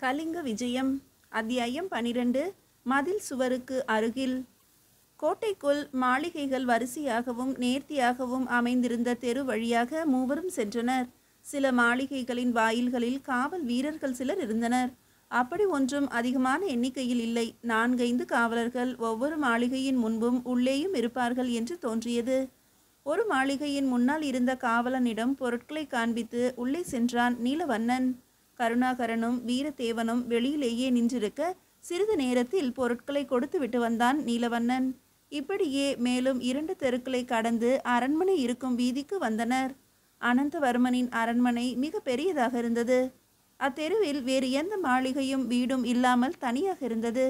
கலிங்க விஜயம். அத்தியாயம் 12. மதில் சுவருக்கு அருகில். கோட்டைக்குள் மாளிகைகள் வரிசையாகவும் நேர்த்தியாகவும் அமைந்திருந்த தெரு வழியாக மூவரும் சென்றனர். சில மாளிகைகளின் வாயில்களில் காவல் வீரர்கள் சிலர் இருந்தனர். அப்படி ஒன்றும் அதிகமான எண்ணிக்கையில் இல்லை. 4-5 காவலர்கள் ஒவ்வொரு மாளிகையின் முன்பும் உள்ளேயும் இருப்பார்கள் என்று தோன்றியது. ஒரு மாளிகையின் முன்னால் இருந்த காவலனிடம் பொருட்களை காண்பித்து உள்ளே சென்றான் நீலவண்ணன். கருணாகரனும் வீரதேவனும் வெளியிலேயே நின்றிருக்க சிறிது நேரத்தில் பொருட்களை கொடுத்து விட்டு வந்தான் நீலவண்ணன். இப்படியே மேலும் 2 தெருக்களை கடந்து அரண்மனை இருக்கும் வீதிக்கு வந்தனர். அனந்தவர்மனின் அரண்மனை மிக பெரியதாக இருந்தது. அத்தெருவில் வேறு எந்த மாளிகையும் வீடும் இல்லாமல் தனியாக இருந்தது.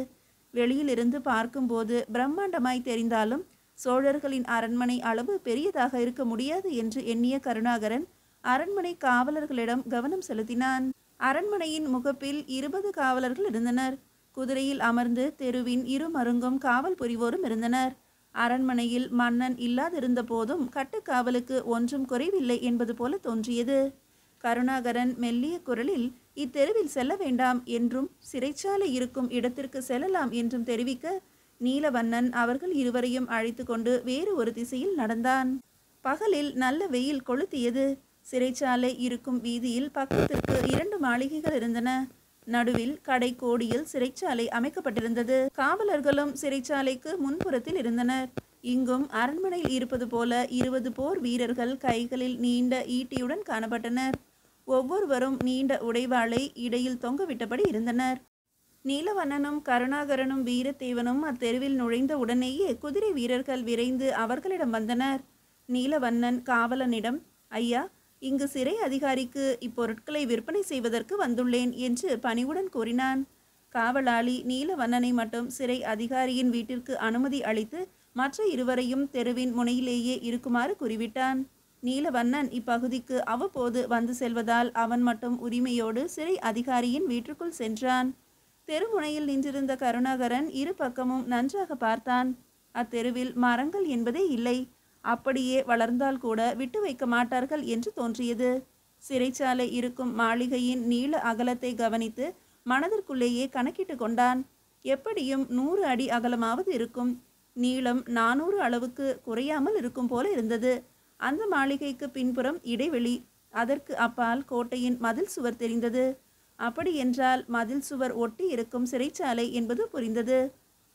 வெளியிலிருந்து பார்க்கும்போது பிரம்மாண்டமாய் தெரிந்தாலும் சோழர்களின் அரண்மனை அளவு பெரியதாக இருக்க முடியாது என்று எண்ணிய கருணாகரன் அரண்மனை காவலர்களிடம் கவனம் செலுத்தினான். அரண்மனையின் முகப்பில் 20 காவலர்கள் இருந்தனர். குதிரையில் அமர்ந்து தெருவின் இருமருங்கும் காவல் புரிவோரும் இருந்தனர். அரண்மனையில் மன்னன் இல்லாதிருந்த போதும் கட்டுக்காவலுக்கு ஒன்றும் குறைவில்லை என்பது போல தோன்றியது. கருணாகரன் மெல்லிய குரலில் இத்தெருவில் செல்ல வேண்டாம் என்றும் சிறைச்சாலை இருக்கும் இடத்திற்கு செல்லலாம் என்றும் தெரிவிக்க நீலவண்ணன் அவர்கள் இருவரையும் அழைத்து கொண்டு வேறு ஒரு திசையில் நடந்தான். பகலில் நல்ல வெயில் கொளுத்தியது. சிறைச்சாலை இருக்கும் வீதியில் பக்கத்திற்கு 2 மாளிகைகள் இருந்தன. நடுவில் கடை கோடியில் சிறைச்சாலை அமைக்கப்பட்டிருந்தது. காவலர்களும் சிறைச்சாலைக்கு முன்புறத்தில் இருந்தனர். இங்கும் அரண்மனையில் இருப்பது போல 20 போர் வீரர்கள் கைகளில் நீண்ட ஈட்டியுடன் காணப்பட்டனர். ஒவ்வொருவரும் நீண்ட உடைவாளை இடையில் தொங்கவிட்டபடி இருந்தனர். நீலவண்ணனும் கருணாகரனும் வீரதேவனும் அத்தெருவில் நுழைந்த உடனேயே குதிரை வீரர்கள் விரைந்து அவர்களிடம் வந்தனர். நீலவண்ணன் காவலனிடம், ஐயா, இங்கு சிறை அதிகாரிக்கு இப்பொருட்களை விற்பனை செய்வதற்கு வந்துள்ளேன் என்று பணிவுடன் கூறினான். காவலாளி நீலவண்ணனை மட்டும் சிறை அதிகாரியின் வீட்டிற்கு அனுமதி அளித்து மற்ற இருவரையும் தெருவின் முனையிலேயே இருக்குமாறு கூறிவிட்டான். நீலவண்ணன் இப்பகுதிக்கு அவ்வப்போது வந்து செல்வதால் அவன் மட்டும் உரிமையோடு சிறை அதிகாரியின் வீட்டிற்குள் சென்றான். தெருமுனையில் நின்றிருந்த கருணாகரன் இரு பக்கமும் நன்றாக பார்த்தான். அத்தெருவில் மரங்கள் என்பதே இல்லை. அப்படியே வளர்ந்தால் கூட விட்டு வைக்க மாட்டார்கள் என்று தோன்றியது. சிறைச்சாலை இருக்கும் மாளிகையின் நீள அகலத்தை கவனித்து மனதிற்குள்ளேயே கணக்கிட்டு கொண்டான். எப்படியும் 100 அடி அகலமாவது இருக்கும். நீளம் 400 அளவுக்கு குறையாமல் இருக்கும் போல இருந்தது. அந்த மாளிகைக்கு பின்புறம் இடைவெளி. அதற்கு அப்பால் கோட்டையின் மதில் சுவர் தெரிந்தது. அப்படி என்றால் மதில் சுவர் ஒட்டி இருக்கும் சிறைச்சாலை என்பது புரிந்தது.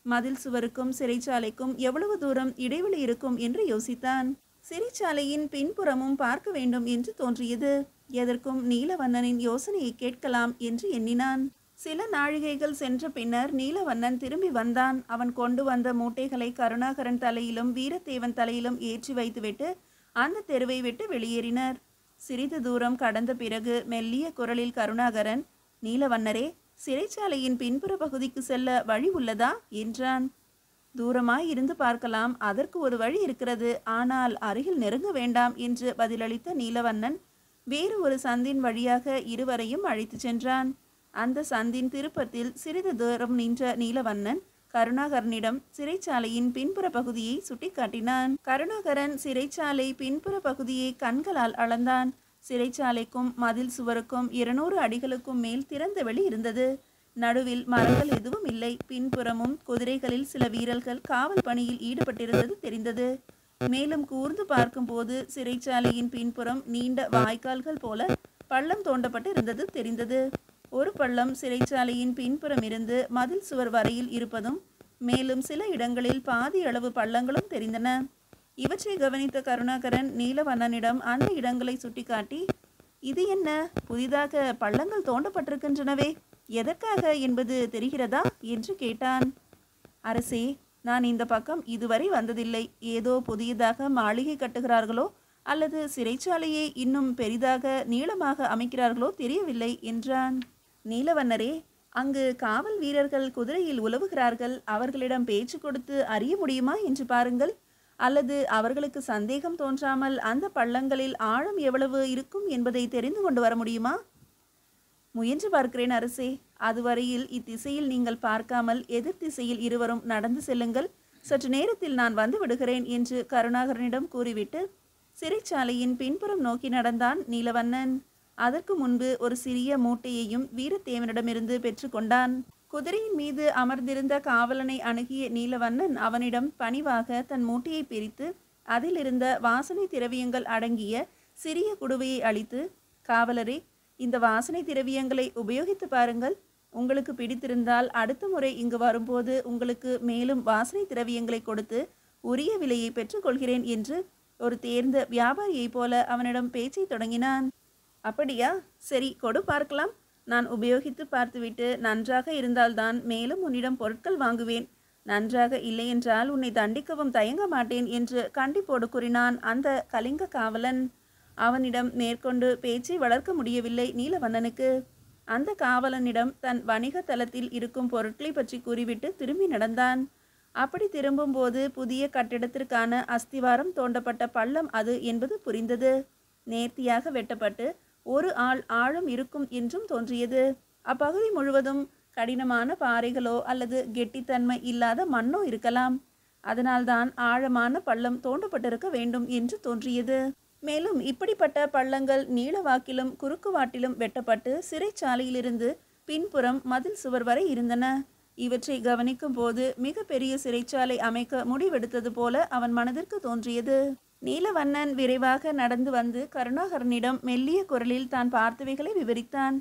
மதில் சுவருக்கும் சிறைச்சாலைக்கும் எவ்வளவு தூரம் இடைவெளி இருக்கும் என்று யோசித்தான். சிறைச்சாலையின் பின்புறமும் பார்க்க வேண்டும் என்று தோன்றியது. எதற்கும் நீலவண்ணனின் யோசனையை கேட்கலாம் என்று எண்ணினான். சில நாழிகைகள் சென்ற பின்னர் நீலவண்ணன் திரும்பி வந்தான். அவன் கொண்டு வந்த மூட்டைகளை கருணாகரன் தலையிலும் வீரதேவன் தலையிலும் ஏற்றி வைத்துவிட்டு அந்த தெருவை விட்டு வெளியேறினர். சிறிது தூரம் கடந்த பிறகு மெல்லிய குரலில் கருணாகரன், நீலவண்ணரே, சிறைச்சாலையின் பின்புற பகுதிக்கு செல்ல வழி உள்ளதா என்றான். தூரமாய் இருந்து பார்க்கலாம், அதற்கு ஒரு வழி இருக்கிறது, ஆனால் அருகில் நெருங்க வேண்டாம் என்று பதிலளித்த நீலவண்ணன் வேறு ஒரு சந்தின் வழியாக இருவரையும் அழைத்து சென்றான். அந்த சந்தின் திருப்பத்தில் சிறிது தூரம் நின்ற நீலவண்ணன் கருணாகரனிடம் சிறைச்சாலையின் பின்புற பகுதியை சுட்டிக்காட்டினான். கருணாகரன் சிறைச்சாலை பின்புற பகுதியை கண்களால் அளந்தான். சிறைச்சாலைக்கும் மதில் சுவருக்கும் 200 அடிகளுக்கும் மேல் திறந்த வெளி இருந்தது. நடுவில் மரங்கள் எதுவும் இல்லை. பின்புறமும் குதிரைகளில் சில வீரர்கள் காவல் பணியில் ஈடுபட்டிருந்தது தெரிந்தது. மேலும் கூர்ந்து பார்க்கும்போது சிறைச்சாலையின் பின்புறம் நீண்ட வாய்க்கால்கள் போல பள்ளம் தோண்டப்பட்டு இருந்தது தெரிந்தது. ஒரு பள்ளம் சிறைச்சாலையின் பின்புறம் இருந்து மதில் சுவர் வரையில் இருப்பதும் மேலும் சில இடங்களில் பாதி அளவு பள்ளங்களும் தெரிந்தன. இவற்றை கவனித்த கருணாகரன் நீலவண்ணனிடம் அந்த இடங்களை சுட்டிக்காட்டி, இது என்ன, புதிதாக பள்ளங்கள் தோண்டப்பட்டிருக்கின்றனவே, எதற்காக என்பது தெரிகிறதா என்று கேட்டான். அரசே, நான் இந்த பக்கம் இதுவரை வந்ததில்லை. ஏதோ புதியதாக மாளிகை கட்டுகிறார்களோ அல்லது சிறைச்சாலையை இன்னும் பெரிதாக நீளமாக அமைக்கிறார்களோ தெரியவில்லை என்றான். நீலவண்ணரே, அங்கு காவல் வீரர்கள் குதிரையில் உலவுகிறார்கள். அவர்களிடம் பேச்சு கொடுத்து அறிய முடியுமா என்று பாருங்கள். அல்லது அவர்களுக்கு சந்தேகம் தோன்றாமல் அந்த பள்ளங்களில் ஆழம் எவ்வளவு இருக்கும் என்பதை தெரிந்து கொண்டு வர முடியுமா? முயன்று பார்க்கிறேன் அரசே. அதுவரையில் இத்திசையில் நீங்கள் பார்க்காமல் எதிர் திசையில் இருவரும் நடந்து செல்லுங்கள். சற்று நேரத்தில் நான் வந்து விடுகிறேன் என்று கருணாகரனிடம் கூறிவிட்டு சிறைச்சாலையின் பின்புறம் நோக்கி நடந்தான் நீலவண்ணன். அதற்கு முன்பு ஒரு சிறிய மூட்டையையும் வீரத்தேவனிடமிருந்து பெற்றுக்கொண்டான். குதிரையின் மீது அமர்ந்திருந்த காவலனை அணுகிய நீலவண்ணன் அவனிடம் பணிவாக தன் மூட்டையை பிரித்து அதிலிருந்த வாசனை திரவியங்கள் அடங்கிய சிறிய குடுவையை அளித்து, காவலரே, இந்த வாசனை திரவியங்களை உபயோகித்து பாருங்கள். உங்களுக்கு பிடித்திருந்தால் அடுத்த முறை இங்கு வரும்போது உங்களுக்கு மேலும் வாசனை திரவியங்களை கொடுத்து உரிய விலையை பெற்றுக்கொள்கிறேன் என்று ஒரு தேர்ந்த வியாபாரியைப் போல அவனிடம் பேச்சை தொடங்கினான். அப்படியா? சரி, கொடு பார்க்கலாம். நான் உபயோகித்து பார்த்துவிட்டு நன்றாக இருந்தால்தான் மேலும் உன்னிடம் பொருட்கள் வாங்குவேன். நன்றாக இல்லையென்றால் உன்னை தண்டிக்கவும் தயங்க மாட்டேன் என்று கண்டிப்போடு கூறினான் அந்த கலிங்க காவலன். அவனிடம் மேற்கொண்டு பேச்சை வளர்க்க முடியவில்லை நீலவண்ணனுக்கு. அந்த காவலனிடம் தன் வணிக தளத்தில் இருக்கும் பொருட்களை பற்றி கூறிவிட்டு திரும்பி நடந்தான். அப்படி திரும்பும்போது புதிய கட்டிடத்திற்கான அஸ்திவாரம் தோண்டப்பட்ட பள்ளம் அது என்பது புரிந்தது. நேர்த்தியாக வெட்டப்பட்டு ஒரு ஆள் ஆழம் இருக்கும் என்றும் தோன்றியது. அப்பகுதி முழுவதும் கடினமான பாறைகளோ அல்லது கெட்டித்தன்மை இல்லாத மண்ணோ இருக்கலாம். அதனால்தான் ஆழமான பள்ளம் தோண்டப்பட்டிருக்க வேண்டும் என்று தோன்றியது. மேலும் இப்படிப்பட்ட பள்ளங்கள் நீளவாக்கிலும் குறுக்குவாட்டிலும் வெட்டப்பட்டு சிறைச்சாலையிலிருந்து பின்புறம் மதில் சுவர் வரை இருந்தன. இவற்றை கவனிக்கும் போது மிக பெரிய சிறைச்சாலை அமைக்க முடிவெடுத்தது போல அவன் மனதிற்கு தோன்றியது. நீலவண்ணன் விரைவாக நடந்து வந்து கருணாகரனிடம் மெல்லிய குரலில் தான் பார்த்தவைகளை விவரித்தான்.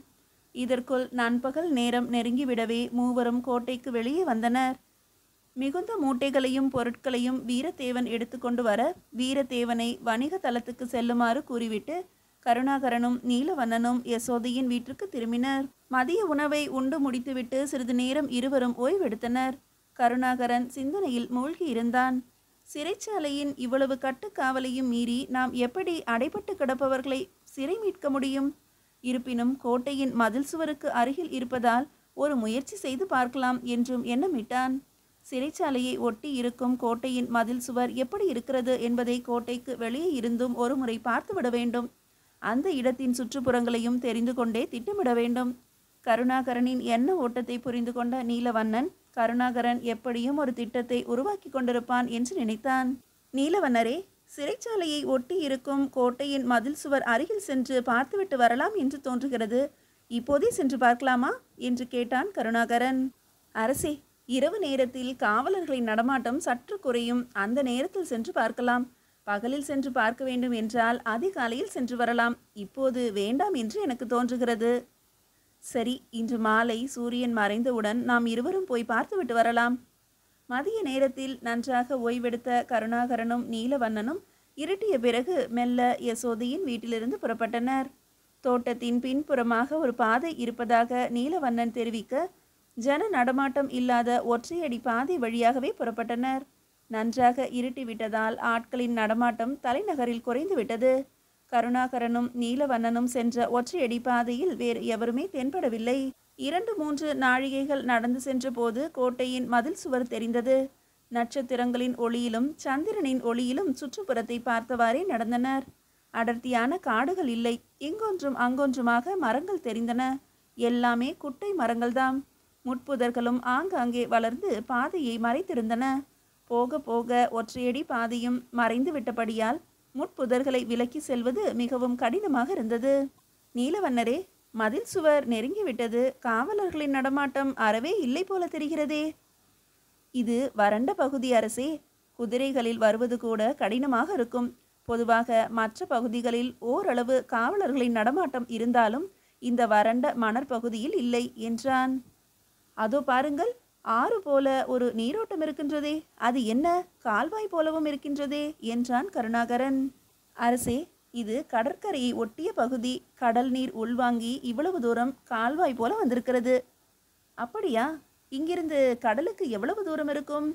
இதற்குள் நண்பகல் நேரம் நெருங்கிவிடவே மூவரும் கோட்டைக்கு வெளியே வந்தனர். மிகுந்த மூட்டைகளையும் பொருட்களையும் வீரத்தேவன் எடுத்துக்கொண்டு வர வீரத்தேவனை வணிக தளத்துக்கு செல்லுமாறு கூறிவிட்டு கருணாகரனும் நீலவண்ணனும் யசோதையின் வீட்டிற்கு திரும்பினர். மதிய உணவை உண்டு முடித்துவிட்டு சிறிது நேரம் இருவரும் ஓய்வெடுத்தனர். கருணாகரன் சிந்தனையில் மூழ்கி இருந்தான். சிறைச்சாலையின் இவ்வளவு கட்டுக்காவலையும் மீறி நாம் எப்படி அடைபட்டு கிடப்பவர்களை சிறை மீட்க முடியும்? இருப்பினும் கோட்டையின் மதில் சுவருக்கு அருகில் இருப்பதால் ஒரு முயற்சி செய்து பார்க்கலாம் என்றும் எண்ணமிட்டான். சிறைச்சாலையை ஒட்டி இருக்கும் கோட்டையின் மதில் சுவர் எப்படி இருக்கிறது என்பதை கோட்டைக்கு வெளியே இருந்தும் ஒரு முறை பார்த்துவிட வேண்டும். அந்த இடத்தின் சுற்றுப்புறங்களையும் தெரிந்து கொண்டே திட்டமிட வேண்டும். கருணாகரனின் எண்ண ஓட்டத்தை புரிந்து கொண்ட நீலவண்ணன் கருணாகரன் எப்படியும் ஒரு திட்டத்தை உருவாக்கி கொண்டிருப்பான் என்று நினைத்தான். நீலவண்ணரே, சிறைச்சாலையை ஒட்டி இருக்கும் கோட்டையின் மதில் சுவர் அருகில் சென்று பார்த்துவிட்டு வரலாம் என்று தோன்றுகிறது. இப்போதே சென்று பார்க்கலாமா என்று கேட்டான் கருணாகரன். அரசே, இரவு நேரத்தில் காவலர்களின் நடமாட்டம் சற்று குறையும். அந்த நேரத்தில் சென்று பார்க்கலாம். பகலில் சென்று பார்க்க வேண்டும் என்றால் அதிகாலையில் சென்று வரலாம். இப்போது வேண்டாம் என்று எனக்கு தோன்றுகிறது. சரி, இன்று மாலை சூரியன் மறைந்தவுடன் நாம் இருவரும் போய் பார்த்துவிட்டு வரலாம். மதிய நேரத்தில் நன்றாக ஓய்வெடுத்த கருணாகரனும் நீலவண்ணனும் இருட்டிய பிறகு மெல்ல யசோதையின் வீட்டிலிருந்து புறப்பட்டனர். தோட்டத்தின் பின்புறமாக ஒரு பாதை இருப்பதாக நீலவண்ணன் தெரிவிக்க ஜன நடமாட்டம் இல்லாத ஒற்றையடி பாதை வழியாகவே புறப்பட்டனர். நன்றாக இருட்டிவிட்டதால் ஆட்களின் நடமாட்டம் தலைநகரில் குறைந்துவிட்டது. கருணாகரனும் நீலவண்ணனும் சென்ற ஒற்றையடி பாதையில் வேறு எவருமே தென்படவில்லை. 2-3 நாழிகைகள் நடந்து சென்ற போது கோட்டையின் மதில் சுவர் தெரிந்தது. நட்சத்திரங்களின் ஒளியிலும் சந்திரனின் ஒளியிலும் சுற்றுப்புறத்தை பார்த்தவாறே நடந்தனர். அடர்த்தியான காடுகள் இல்லை. இங்கொன்றும் அங்கொன்றுமாக மரங்கள் தெரிந்தன. எல்லாமே குட்டை மரங்கள்தான். முட்புதர்களும் ஆங்காங்கே வளர்ந்து பாதையை மறைத்திருந்தன. போக போக ஒற்றையடி பாதையும் மறைந்து விட்டபடியால் முட்புதர்களை விலக்கி செல்வது மிகவும் கடினமாக இருந்தது. நீலவண்ணரே, மதில் சுவர் நெருங்கிவிட்டது. காவலர்களின் நடமாட்டம் அறவே இல்லை போல தெரிகிறதே. இது வறண்ட பகுதி அரசே. குதிரைகளில் வருவது கூட கடினமாக இருக்கும். பொதுவாக மற்ற பகுதிகளில் ஓரளவு காவலர்களின் நடமாட்டம் இருந்தாலும் இந்த வறண்ட மணற்பகுதியில் இல்லை என்றான். அதோ பாருங்கள், ஆறு போல ஒரு நீரோட்டம் இருக்கின்றதே, அது என்ன? கால்வாய் போலவும் இருக்கின்றதே என்றான் கருணாகரன். அரசே, இது கடற்கரையை ஒட்டிய பகுதி. கடல் நீர் உள்வாங்கி இவ்வளவு தூரம் கால்வாய் போல வந்திருக்கிறது. அப்படியா? இங்கிருந்து கடலுக்கு எவ்வளவு தூரம் இருக்கும்?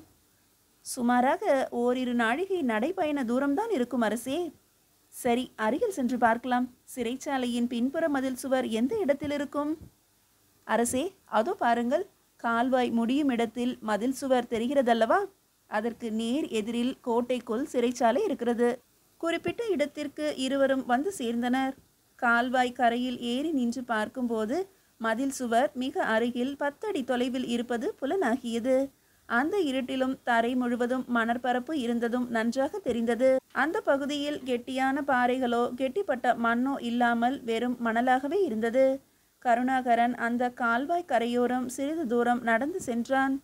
சுமாராக ஓரிரு நாழிகை நடைபயண தூரம்தான் இருக்கும் அரசே. சரி, அருகில் சென்று பார்க்கலாம். சிறைச்சாலையின் பின்புற மதில் சுவர் எந்த இடத்தில் இருக்கும்? அரசே, அதோ பாருங்கள், கால்வாய் முடியும் இடத்தில் மதில் சுவர் தெரிகிறதல்லவா? அதற்கு நேர் எதிரில் கோட்டைக்குள் சிறைச்சாலை இருக்கிறது. குறிப்பிட்ட இடத்திற்கு இருவரும் வந்து சேர்ந்தனர். கால்வாய் கரையில் ஏறி நின்று பார்க்கும்போது மதில் சுவர் மிக அருகில் 10 அடி தொலைவில் இருப்பது புலனாகியது. அந்த இருட்டிலும் தரை முழுவதும் மணற்பரப்பு இருந்ததும் நன்றாக தெரிந்தது. அந்த பகுதியில் கெட்டியான பாறைகளோ கெட்டிப்பட்ட மண்ணோ இல்லாமல் வெறும் மணலாகவே இருந்தது. கருணாகரன் அந்த கால்வாய் கரையோரம் சிறிது தூரம் நடந்து சென்றான்.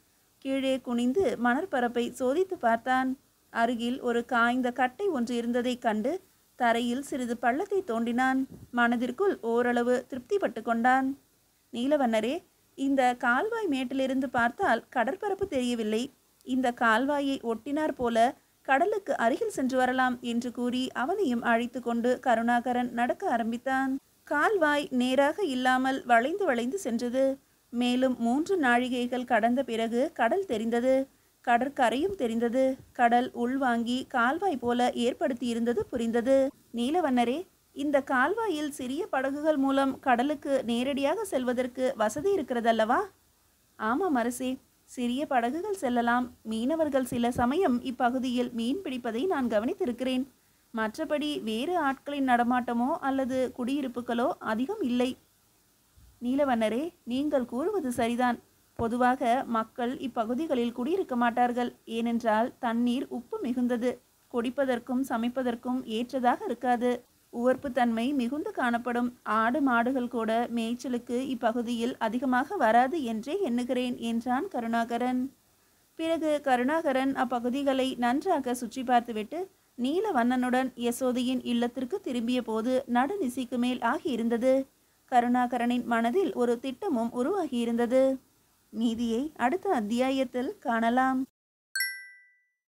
கீழே குனிந்து மணற்பரப்பை சோதித்து பார்த்தான். அருகில் ஒரு காய்ந்த கட்டை ஒன்று இருந்ததைக் கண்டு தரையில் சிறிது பள்ளத்தை தோண்டினான். மனதிற்குள் ஓரளவு திருப்திப்பட்டு கொண்டான். நீலவண்ணரே, இந்த கால்வாய் மேட்டிலிருந்து பார்த்தால் கடற்பரப்பு தெரியவில்லை. இந்த கால்வாயை ஒட்டினார் போல கடலுக்கு அருகில் சென்று வரலாம் என்று கூறி அவனையும் அழைத்து கொண்டு கருணாகரன் நடக்க ஆரம்பித்தான். கால்வாய் நேராக இல்லாமல் வளைந்து வளைந்து சென்றது. மேலும் 3 நாழிகைகள் கடந்த பிறகு கடல் தெரிந்தது. கடற்கரையும் தெரிந்தது. கடல் உள்வாங்கி கால்வாய் போல ஏற்படுத்தி இருந்தது புரிந்தது. நீலவண்ணரே, இந்த கால்வாயில் சிறிய படகுகள் மூலம் கடலுக்கு நேரடியாக செல்வதற்கு வசதி இருக்கிறதல்லவா? ஆமாம் அரசே, சிறிய படகுகள் செல்லலாம். மீனவர்கள் சில சமயம் இப்பகுதியில் மீன் பிடிப்பதை நான் கவனித்திருக்கிறேன். மற்றபடி வேறு ஆட்களின் நடமாட்டமோ அல்லது குடியிருப்புகளோ அதிகம் இல்லை. நீலவண்ணரே, நீங்கள் கூறுவது சரிதான். பொதுவாக மக்கள் இப்பகுதிகளில் குடியிருக்க மாட்டார்கள். ஏனென்றால் தண்ணீர் உப்பு மிகுந்தது. குடிப்பதற்கும் சமைப்பதற்கும் ஏற்றதாக இருக்காது. உவர்ப்பு தன்மை மிகுந்து காணப்படும். ஆடு மாடுகள் கூட மேய்ச்சலுக்கு இப்பகுதியில் அதிகமாக வராது என்றே எண்ணுகிறேன் என்றான் கருணாகரன். பிறகு கருணாகரன் அப்பகுதிகளை நன்றாக சுற்றி பார்த்துவிட்டு நீலவண்ணனுடன் யசோதையின் இல்லத்திற்கு திரும்பிய போது நடுநிசிக்கு மேல் ஆகியிருந்தது. கருணாகரனின் மனதில் ஒரு திட்டமும் உருவாகியிருந்தது. மீதியை அடுத்த அத்தியாயத்தில் காணலாம்.